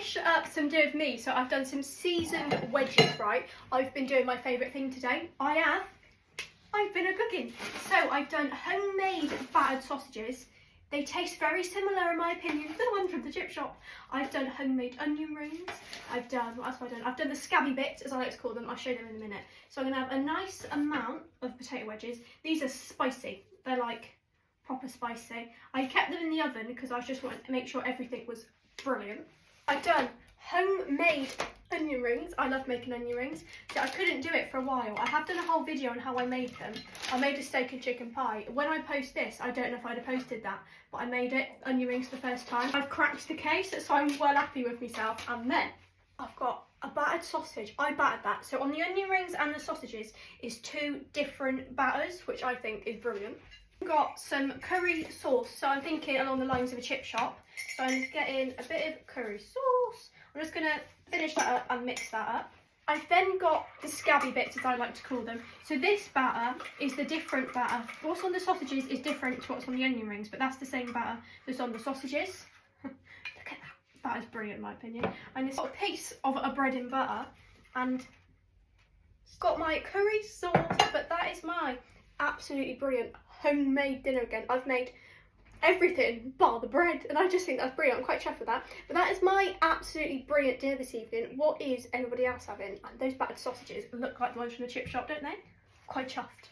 finish up some dinner with me. So I've done some seasoned wedges, right? I've been doing my favourite thing today. I've been cooking. So I've done homemade battered sausages. They taste very similar in my opinion to the ones from the chip shop. I've done homemade onion rings. What else have I done? I've done the scabby bits, as I like to call them. I'll show them in a minute. So I'm gonna have a nice amount of potato wedges. These are spicy. They're like proper spicy. I kept them in the oven because I just wanted to make sure everything was brilliant. I've done homemade onion rings. I love making onion rings. So I couldn't do it for a while. I have done a whole video on how I made them. I made a steak and chicken pie. When I post this, I don't know if I'd have posted that, but I made it, onion rings, for the first time. I've cracked the case, so I'm well happy with myself. And then I've got a battered sausage. I battered that. So on the onion rings and the sausages is 2 different batters, which I think is brilliant. I've got some curry sauce. So I'm thinking along the lines of a chip shop. So I'm getting a bit of curry sauce. I'm just gonna finish that up and mix that up. I've then got the scabby bits, as I like to call them. So this batter is the different batter. What's on the sausages is different to what's on the onion rings, but that's the same batter that's on the sausages. Look at that. That is brilliant in my opinion. And it's got a piece of a bread and butter, and it's got my curry sauce, but that is my absolutely brilliant homemade dinner again. I've made everything bar the bread, and I just think that's brilliant. I'm quite chuffed with that. But that is my absolutely brilliant dinner this evening. What is everybody else having? And those battered sausages look like the ones from the chip shop, don't they? Quite chuffed.